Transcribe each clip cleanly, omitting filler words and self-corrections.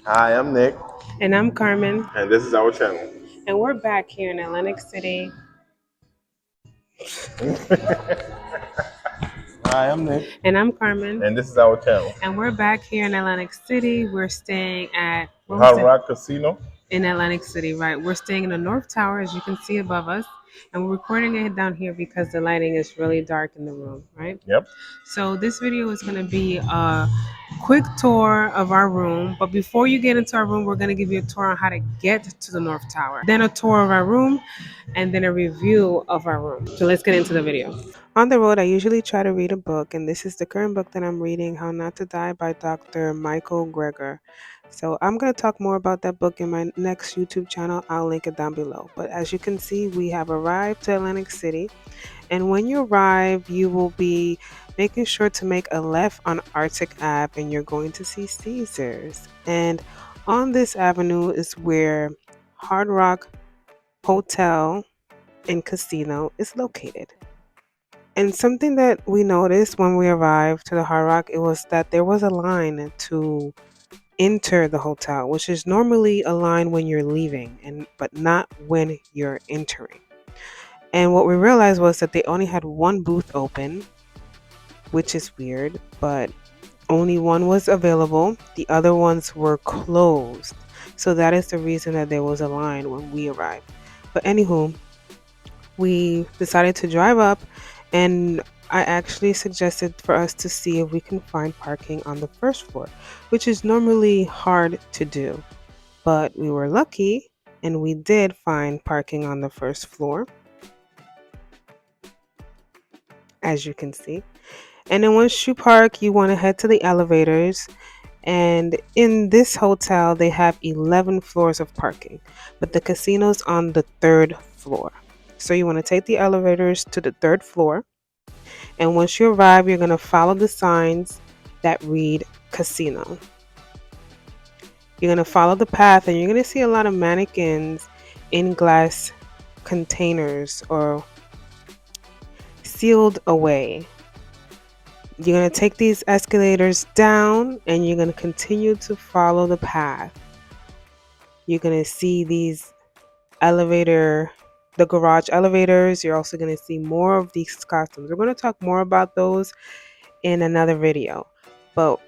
Hi, I'm Nick, And I'm Carmen. and this is our channel. And we're back here in Atlantic City. Hi, I'm Nick, And I'm Carmen. and this is our channel. And we're back here in Atlantic City. We're staying at, what was Hard it? Rock Casino. In Atlantic City, right? We're staying in the North Tower, as you can see above us. And we're recording it down here because the lighting is really dark in the room, right? Yep. So this video is going to be a quick tour of our room. But before you get into our room, we're going to give you a tour on how to get to the North Tower. Then a tour of our room, and then a review of our room. So let's get into the video. On the road, I usually try to read a book, and this is the current book that I'm reading, How Not to Die by Dr. Michael Greger. So I'm going to talk more about that book in my next YouTube channel. I'll link it down below. But as you can see, we have arrived to Atlantic City. And when you arrive, you will be making sure to make a left on Arctic Ave, and you're going to see Caesars. And on this avenue is where Hard Rock Hotel and Casino is located. And something that we noticed when we arrived to the Hard Rock, it was that there was a line to enter the hotel, which is normally a line when you're leaving, but not when you're entering. And what we realized was that they only had one booth open, which is weird, but only one was available. The other ones were closed. So that is the reason that there was a line when we arrived. But anywho, we decided to drive up, and I actually suggested for us to see if we can find parking on the first floor, which is normally hard to do. But we were lucky and we did find parking on the first floor, as you can see. And then once you park, you want to head to the elevators. And in this hotel, they have 11 floors of parking, but the casino's on the third floor. So you want to take the elevators to the third floor. And once you arrive, you're going to follow the signs that read casino. You're going to follow the path, and you're going to see a lot of mannequins in glass containers or sealed away. You're going to take these escalators down, and you're going to continue to follow the path. You're going to see these the garage elevators. You're also going to see more of these costumes. We're going to talk more about those in another video, but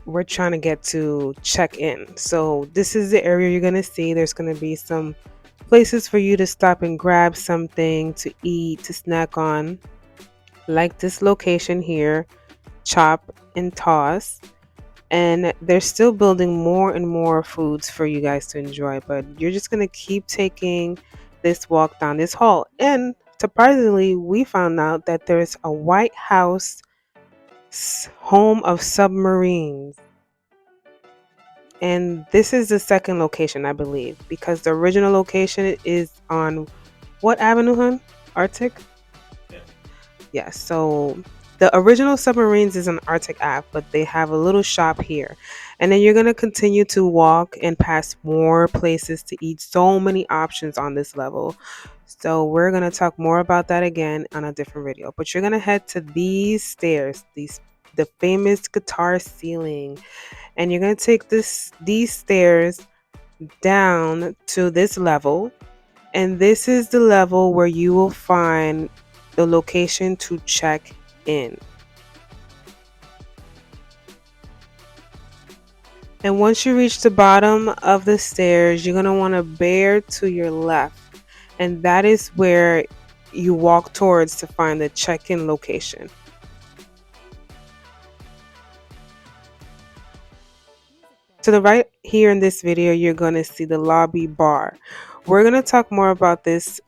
we're trying to get to check in. So this is the area you're going to see. There's going to be some places for you to stop and grab something to eat, to snack on, like this location here, Chop and Toss. And they're still building more and more foods for you guys to enjoy, but you're just going to keep taking this walk down this hall. And surprisingly, we found out that there's a White House home of submarines. And this is the second location, I believe, because the original location is on what avenue, hun? Arctic? Yeah, so the original submarines is on Arctic Ave, but they have a little shop here. And then you're going to continue to walk and pass more places to eat. So many options on this level. So we're going to talk more about that again on a different video. But you're going to head to these stairs, the famous guitar ceiling. And you're going to take these stairs down to this level. And this is the level where you will find the location to check in. And once you reach the bottom of the stairs, you're going to want to bear to your left. And that is where you walk towards to find the check-in location. To the right here in this video, you're going to see the lobby bar. We're going to talk more about this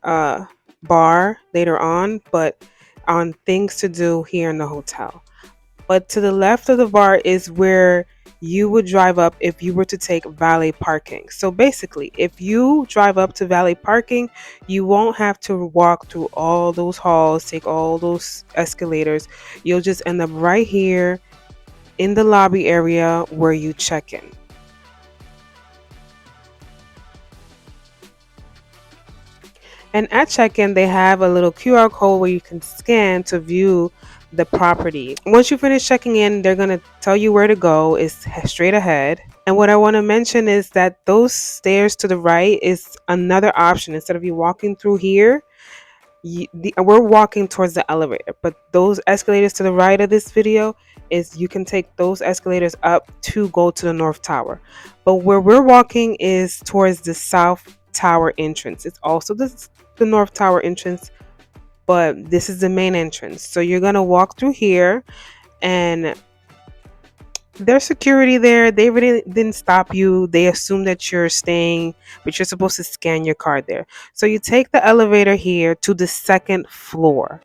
bar later on, but on things to do here in the hotel. But to the left of the bar is where you would drive up if you were to take valet parking. So basically, if you drive up to valet parking, you won't have to walk through all those halls, take all those escalators. You'll just end up right here in the lobby area where you check in. And at check-in, they have a little QR code where you can scan to view the property. Once you finish checking in, they're going to tell you where to go. It's straight ahead. And what I want to mention is that those stairs to the right is another option. Instead of you walking through here, we're walking towards the elevator, but those escalators to the right of this video is you can take those escalators up to go to the North Tower. But where we're walking is towards the South Tower entrance. It's also the North Tower entrance, but this is the main entrance. So you're going to walk through here, and there's security there. They really didn't stop you. They assume that you're staying, but you're supposed to scan your card there. So you take the elevator here to the second floor.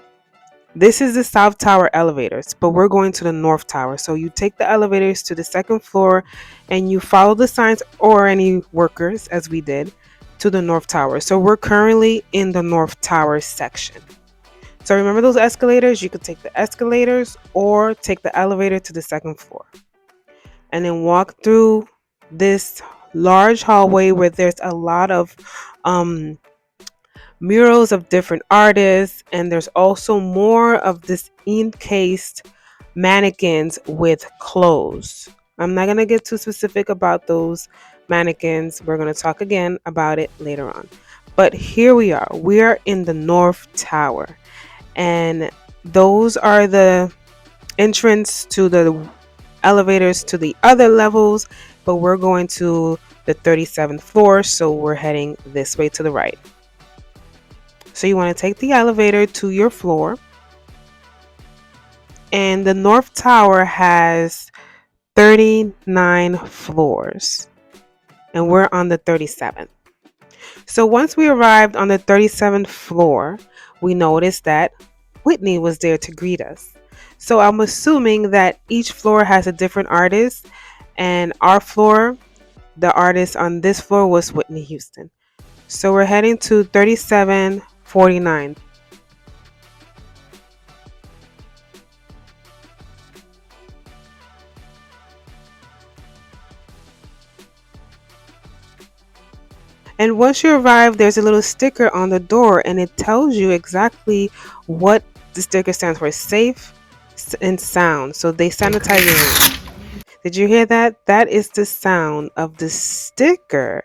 This is the South Tower elevators, but we're going to the North Tower. So you take the elevators to the second floor and you follow the signs or any workers, as we did, to the North Tower. So we're currently in the North Tower section. So remember those escalators? You could take the escalators or take the elevator to the second floor. And then walk through this large hallway where there's a lot of murals of different artists, and there's also more of this encased mannequins with clothes. I'm not going to get too specific about those mannequins. We're going to talk again about it later on. But here we are. We are in the North Tower, and those are the entrance to the elevators to the other levels, but we're going to the 37th floor, so we're heading this way to the right. So you want to take the elevator to your floor, and the North Tower has 39 floors, and we're on the 37th. So once we arrived on the 37th floor, we noticed that Whitney was there to greet us. So I'm assuming that each floor has a different artist, and our floor, the artist on this floor was Whitney Houston. So we're heading to 3749. And once you arrive, there's a little sticker on the door, and it tells you exactly what the sticker stands for: safe and sound. So they sanitize your room. Did you hear that? That is the sound of the sticker,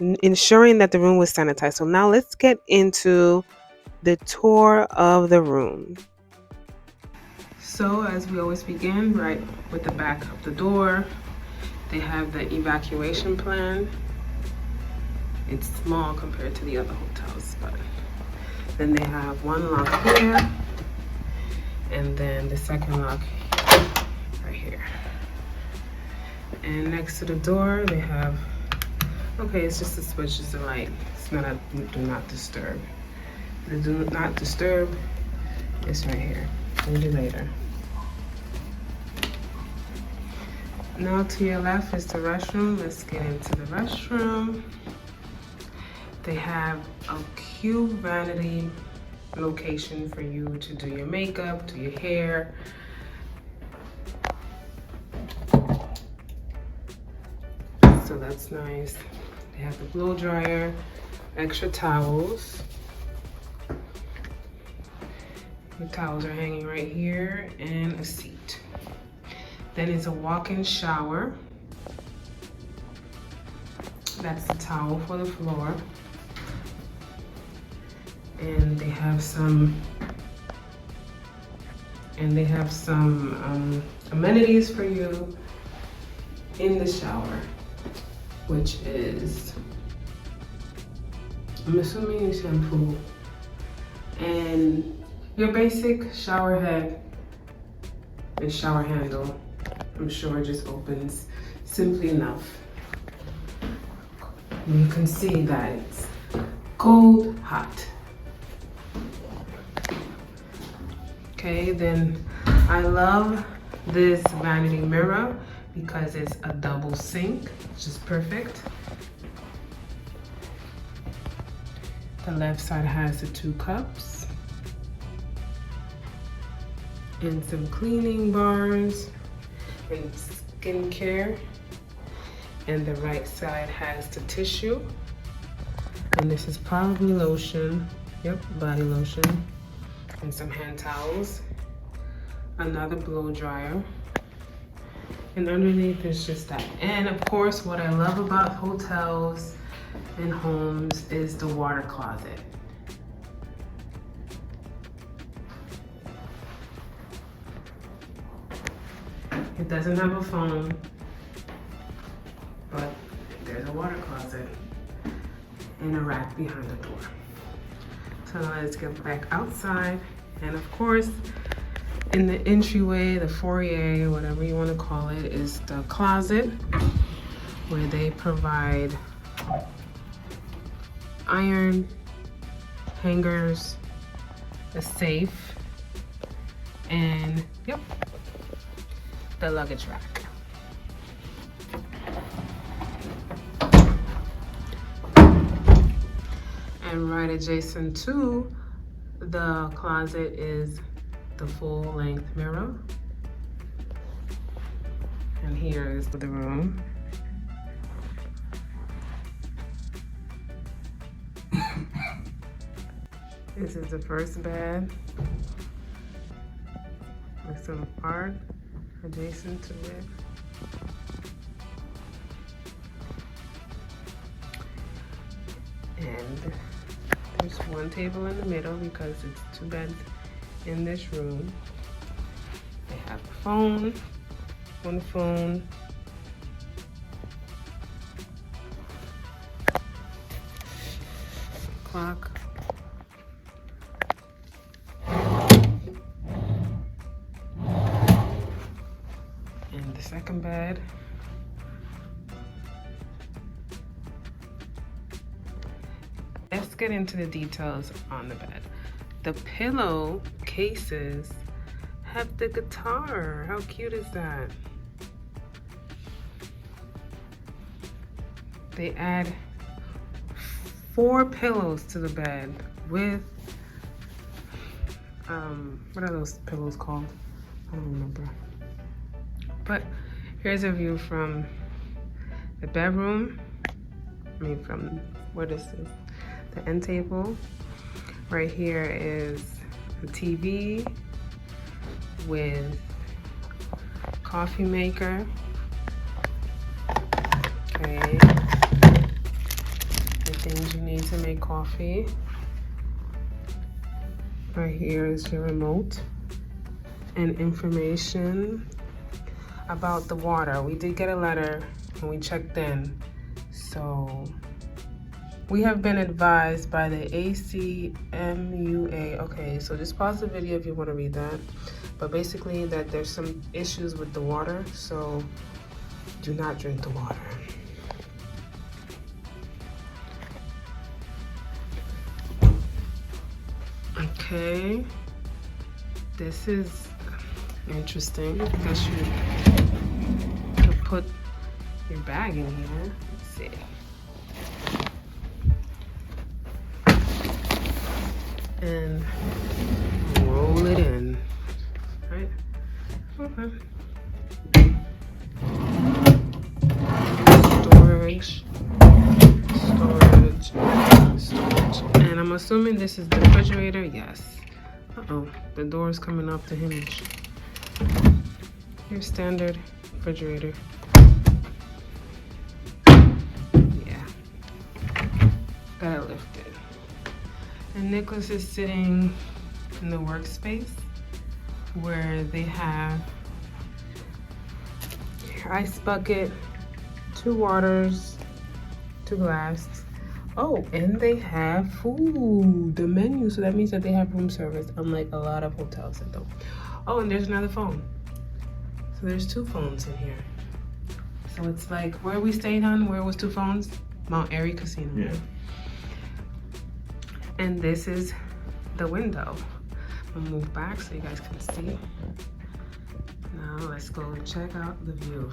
ensuring that the room was sanitized. So now let's get into the tour of the room. So as we always begin, right with the back of the door, they have the evacuation plan. It's small compared to the other hotels, but then they have one lock here, and then the second lock right here. And next to the door, they have, okay, it's just a switch, it's a light. It's not a do not disturb. The do not disturb is right here. Maybe later. Now to your left is the restroom. Let's get into the restroom. They have a cute vanity location for you to do your makeup, do your hair. So that's nice. They have the blow dryer, extra towels. The towels are hanging right here, and a seat. Then it's a walk-in shower. That's the towel for the floor. And they have some amenities for you in the shower, which is, I'm assuming, shampoo and your basic shower head and shower handle. I'm sure it just opens simply enough. And you can see that it's cold hot. Okay, then I love this vanity mirror because it's a double sink, which is perfect. The left side has the 2 cups and some cleaning bars and skincare. And the right side has the tissue. And this is probably lotion. Yep, body lotion. And some hand towels. Another blow dryer. And underneath is just that. And of course, what I love about hotels and homes is the water closet. It doesn't have a phone, but there's a water closet and a rack behind the door. So now let's get back outside. And of course, in the entryway, the foyer, whatever you want to call it, is the closet where they provide iron, hangers, a safe, and yep, the luggage rack. And right adjacent to the closet is the full-length mirror. And here is the room. This is the first bed with some art adjacent to it. And there's one table in the middle because it's 2 beds in this room. They have a phone, one phone, clock, and the second bed. Let's get into the details on the bed. The pillow cases have the guitar. How cute is that? They add 4 pillows to the bed with, what are those pillows called? I don't remember. But here's a view from the bedroom. I mean, from where this is, the end table. Right here is a TV with coffee maker. Okay. The things you need to make coffee. Right here is your remote and information about the water. We did get a letter and we checked in. So we have been advised by the ACMUA. Okay, so just pause the video if you want to read that. But basically that there's some issues with the water, so do not drink the water. Okay, this is interesting. I guess you could put your bag in here. Let's see. And roll it in, right? Okay. Storage. And I'm assuming this is the refrigerator. Yes. Uh-oh, the door is coming off the hinge. Your standard refrigerator. Yeah. Gotta lift it. And Nicholas is sitting in the workspace where they have your ice bucket, 2 waters, 2 glasses. Oh, and they have food, the menu. So that means that they have room service, unlike a lot of hotels that don't. Oh, and there's another phone. So there's 2 phones in here. So it's like, where we stayed on, where was 2 phones? Mount Airy Casino. Yeah. And this is the window. I'll move back so you guys can see. Now let's go check out the view.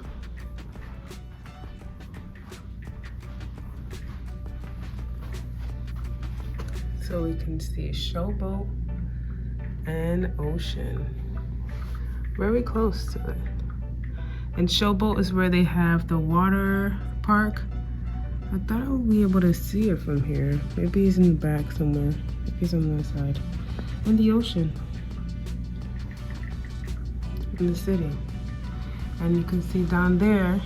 So we can see Showboat and ocean. Very close to it. And Showboat is where they have the water park. I thought I would be able to see it from here. Maybe he's in the back somewhere. Maybe he's on that side. And the ocean. In the city. And you can see down there,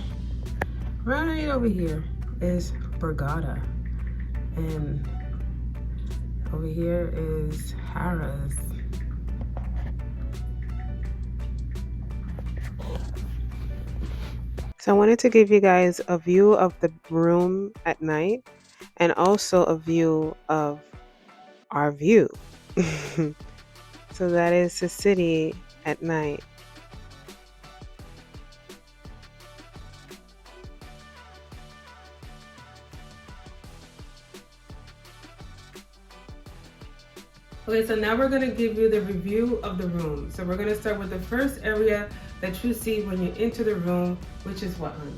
right over here, is Borgata. And over here is Harrah's. So I wanted to give you guys a view of the room at night and also a view of our view. So that is the city at night. Okay, so now we're going to give you the review of the room. So we're going to start with the first area that you see when you enter the room, which is what, honey?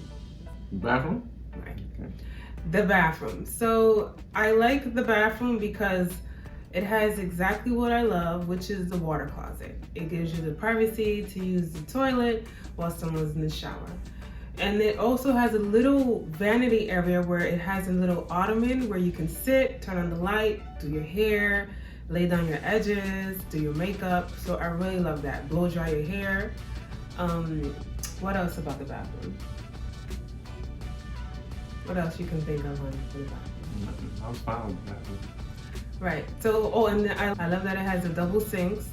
Bathroom? Right. Okay. The bathroom. So I like the bathroom because it has exactly what I love, which is the water closet. It gives you the privacy to use the toilet while someone's in the shower. And it also has a little vanity area where it has a little ottoman where you can sit, turn on the light, do your hair, lay down your edges, do your makeup. So I really love that. Blow dry your hair. What else about the bathroom? What else you can think of on the bathroom? I was fine with that. Right. So, and I love that it has a double sinks,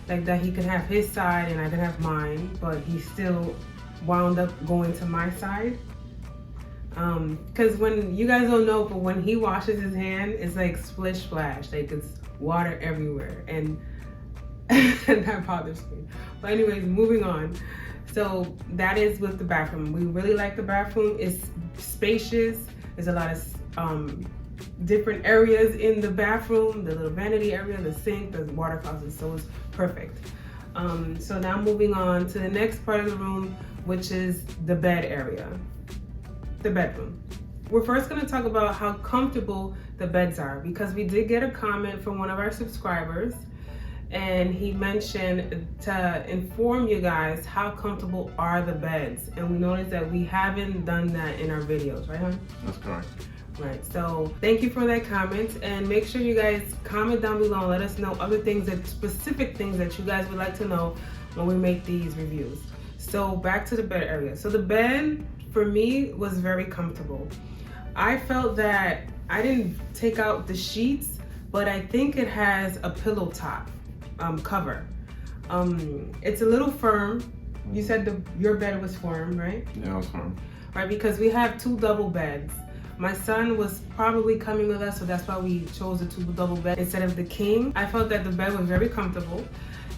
like that he can have his side and I can have mine, but he still wound up going to my side. Because when you guys don't know, but when he washes his hand, it's like splish splash, like it's water everywhere, and that bothers me. But anyways, moving on. So that is with the bathroom. We really like the bathroom. It's spacious. There's a lot of different areas in the bathroom, the little vanity area, the sink, the water closet, so it's perfect. So now moving on to the next part of the room, which is the bed area, the bedroom. We're first going to talk about how comfortable the beds are, because we did get a comment from one of our subscribers, and he mentioned to inform you guys how comfortable are the beds, and we noticed that we haven't done that in our videos, right, hon? That's correct. Right, so thank you for that comment, and make sure you guys comment down below and let us know other things, that specific things that you guys would like to know when we make these reviews. So back to the bed area. So the bed for me was very comfortable. I felt that I didn't take out the sheets, but I think it has a pillow top cover. It's a little firm. You said your bed was firm, right? Yeah, it was firm. Right, because we have two double beds. My son was probably coming with us, so that's why we chose the two double bed instead of the king. I felt that the bed was very comfortable,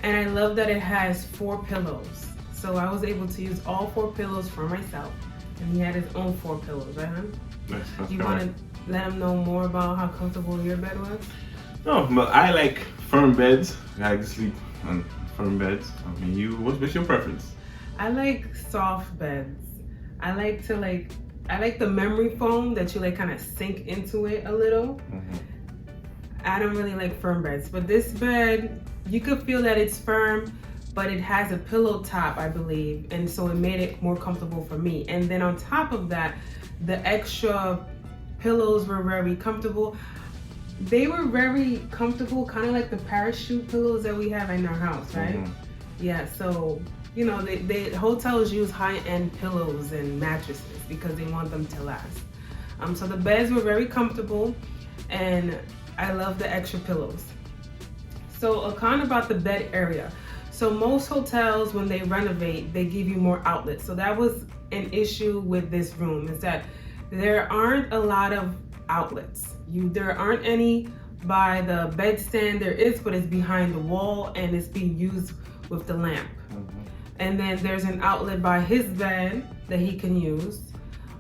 and I love that it has 4 pillows. So I was able to use all 4 pillows for myself, and he had his own 4 pillows, right, hon? That's You correct. want to let him know more about how comfortable your bed was? No, but I like firm beds. I like to sleep on firm beds. I mean, what's your preference? I like soft beds. I like the memory foam that you kind of sink into it a little. Mm-hmm. I don't really like firm beds, but this bed, you could feel that it's firm, but it has a pillow top, I believe, and so it made it more comfortable for me. And then on top of that, the extra pillows were very comfortable. They were very comfortable, kind of like the parachute pillows that we have in our house, right? Mm-hmm. Yeah, so you know, they hotels use high-end pillows and mattresses because they want them to last. So the beds were very comfortable, and I love the extra pillows. So a con about the bed area. So most hotels, when they renovate, they give you more outlets. So that was an issue with this room, is that there aren't a lot of outlets. There aren't any by the bedstand. There is, but it's behind the wall and it's being used with the lamp. Mm-hmm. And then there's an outlet by his bed that he can use.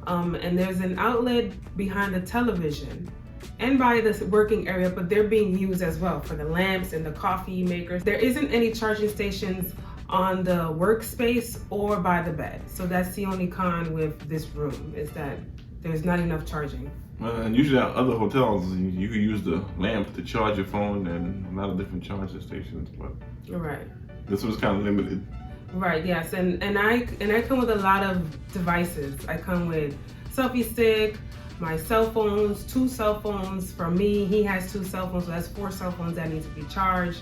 And there's an outlet behind the television and by the working area, but they're being used as well for the lamps and the coffee makers. There isn't any charging stations on the workspace or by the bed. So that's the only con with this room, is that there's not enough charging. And usually at other hotels, you can use the lamp to charge your phone and a lot of different charging stations, but Right. this was kind of limited. Right, yes, and I come with a lot of devices. I come with selfie stick, my cell phones, 2 cell phones for me. He has 2 cell phones, so that's 4 cell phones that need to be charged.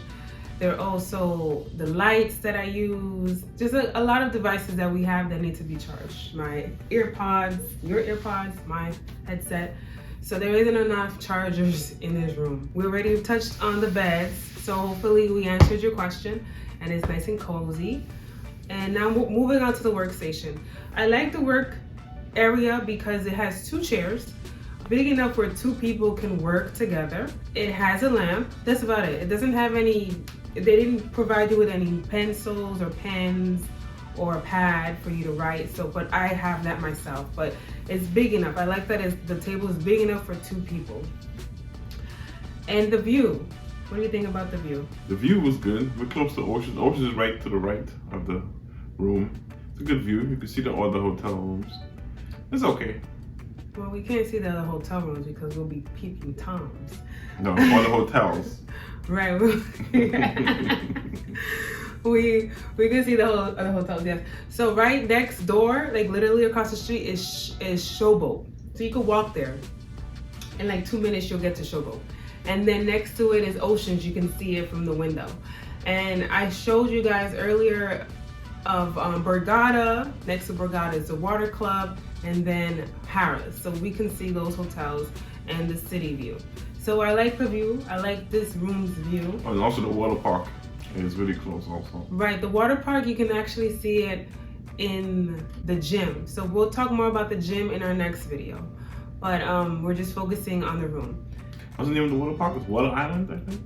There are also the lights that I use. Just a lot of devices that we have that need to be charged. My earpods, your earpods, my headset. So there isn't enough chargers in this room. We already touched on the beds, so hopefully we answered your question and it's nice and cozy. And now moving on to the workstation. I like the work area because it has 2 chairs, big enough where 2 people can work together. It has a lamp, that's about it. It doesn't have any, they didn't provide you with any pencils or pens or a pad for you to write, so, but I have that myself. But it's big enough. I like that the table is big enough for 2 people. And the view, what do you think about the view? The view was good. We're close to the ocean. The ocean is right to the right of the room. It's a good view. You can see all the hotel rooms. It's okay. Well, we can't see the other hotel rooms because we'll be peeping Toms. No, all the hotels. Right. we can see the other hotels, yes. So right next door, like literally across the street, is Showboat. So you can walk there. In like 2 minutes, you'll get to Showboat. And then next to it is Oceans. You can see it from the window. And I showed you guys earlier of Borgata. Next to Borgata is the Water Club, and then Harris. So we can see those hotels and the city view. So I like the view. I like this room's view. Oh, and also the water park is really close also. Right, the water park, you can actually see it in the gym. So we'll talk more about the gym in our next video. But we're just focusing on the room. What's the name of the water park? It's Water Island, I think.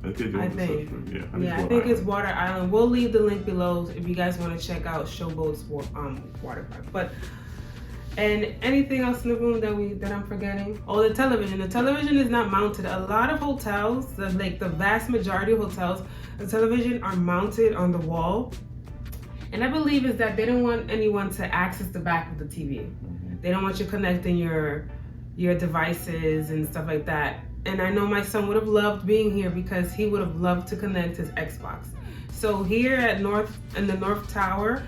I think. I think it's Water Island. We'll leave the link below if you guys want to check out Showboat's water park. But and anything else in the room that I'm forgetting? Oh, the television. The television is not mounted. A lot of hotels, the vast majority of hotels, the television are mounted on the wall. And I believe is that they don't want anyone to access the back of the TV. They don't want you connecting your devices and stuff like that. And I know my son would have loved being here because he would have loved to connect his Xbox. So here in the North Tower,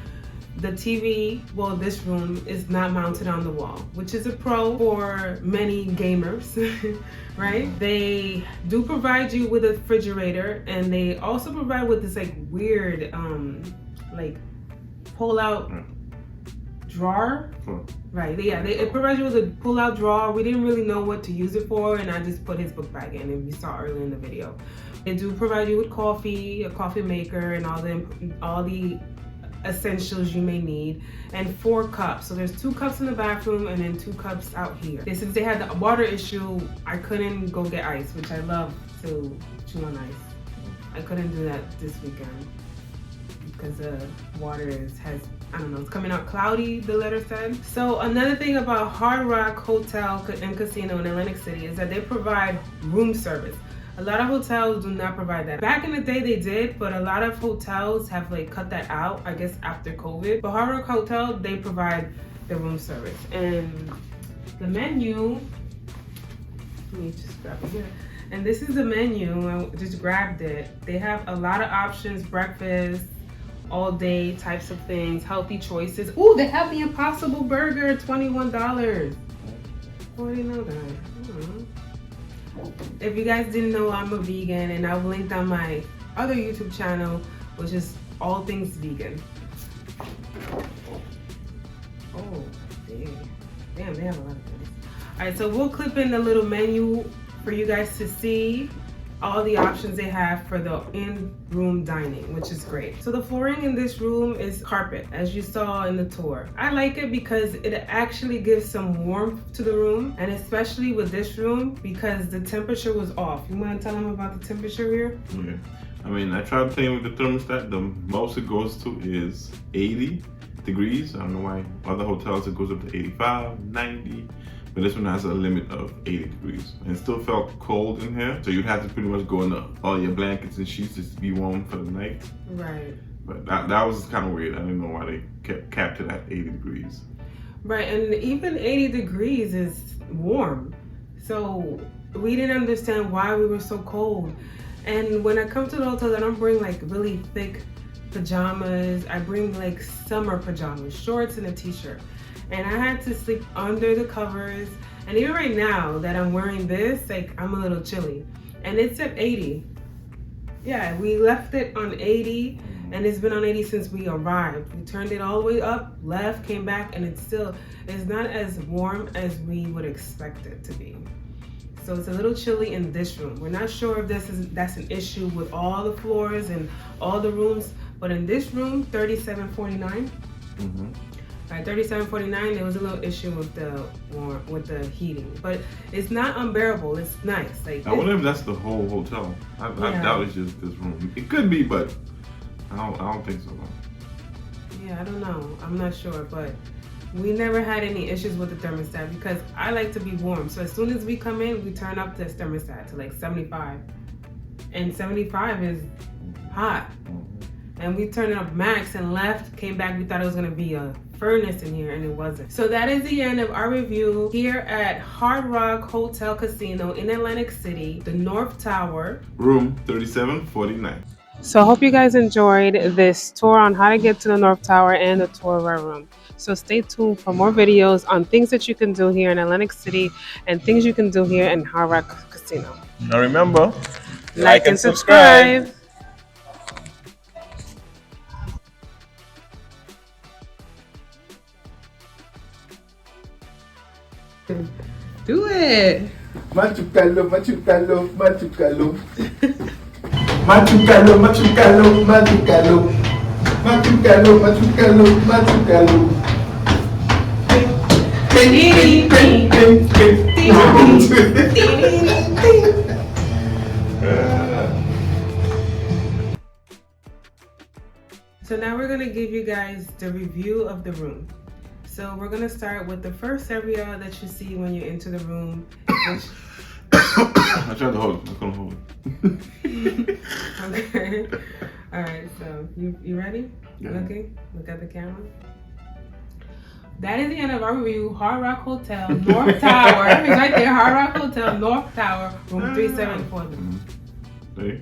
the TV, well, this room is not mounted on the wall, which is a pro for many gamers, right? They do provide you with a refrigerator, and they also provide with this like weird, like pull-out drawer. Right, yeah, it provides you with a pull-out drawer. We didn't really know what to use it for, and I just put his book bag in, and we saw earlier in the video. They do provide you with coffee, a coffee maker, and all the essentials you may need, and 4 cups. So there's 2 cups in the bathroom and then 2 cups out here. Since they had the water issue, I couldn't go get ice, which I love to chew on ice. I couldn't do that this weekend because the water has, I don't know, it's coming out cloudy, the letter said. So another thing about Hard Rock Hotel and Casino in Atlantic City is that they provide room service. A lot of hotels do not provide that. Back in the day they did, but a lot of hotels have like cut that out, I guess after COVID. But Hard Rock Hotel, they provide the room service. And the menu, let me just grab it here. And this is the menu, I just grabbed it. They have a lot of options, breakfast, all day types of things, healthy choices. Ooh, they have the Impossible Burger, $21. Oh, I didn't know that. I don't know. If you guys didn't know, I'm a vegan, and I've linked on my other YouTube channel, which is all things vegan. Oh, damn, they have a lot of things. All right, so we'll clip in the little menu for you guys to see all the options they have for the in-room dining, which is great. So the flooring in this room is carpet, as you saw in the tour. I like it because it actually gives some warmth to the room, and especially with this room because the temperature was off. You want to tell them about the temperature here? Yeah, I mean, I tried playing with the thermostat. The most it goes to is 80 degrees. I don't know why other hotels it goes up to 85, 90. But this one has a limit of 80 degrees. And it still felt cold in here, so you'd have to pretty much go into all your blankets and sheets just to be warm for the night. Right. But that was kind of weird. I didn't know why they capped it at 80 degrees. Right, and even 80 degrees is warm. So we didn't understand why we were so cold. And when I come to the hotel, I don't bring like really thick pajamas. I bring like summer pajamas, shorts and a t-shirt. And I had to sleep under the covers. And even right now that I'm wearing this, like I'm a little chilly. And it's at 80. Yeah, we left it on 80 and it's been on 80 since we arrived. We turned it all the way up, left, came back, and it's not as warm as we would expect it to be. So it's a little chilly in this room. We're not sure if that's an issue with all the floors and all the rooms, but in this room, 3749. Right, 3749. There was a little issue with the heating, but it's not unbearable. It's nice. Like I wonder if that's the whole hotel. I doubt it's just this room. It could be, but I don't think so. Yeah, I don't know. I'm not sure, but we never had any issues with the thermostat because I like to be warm. So as soon as we come in, we turn up this thermostat to like 75, and 75 is hot. And we turned it up max and left, came back. We thought it was gonna be a furnace in here, and it wasn't. So that is the end of our review here at Hard Rock Hotel Casino in Atlantic City, the North Tower. Room 3749. So I hope you guys enjoyed this tour on how to get to the North Tower and the tour of our room. So stay tuned for more videos on things that you can do here in Atlantic City and things you can do here in Hard Rock Casino. Now remember, Like and subscribe. Do it. Machucalo, machucalo, machucalo. Machucalo, machucalo, machucalo. Machucalo, machucalo, machucalo. So now we're gonna give you guys the review of the room. So we're gonna start with the first area that you see when you enter the room. I tried to hold it. I couldn't hold it. Okay. All right. So you ready? Yeah. Looking. Look at the camera. That is the end of our review. Hard Rock Hotel, North Tower. It's right there. Hard Rock Hotel, North Tower, room 374. Ready?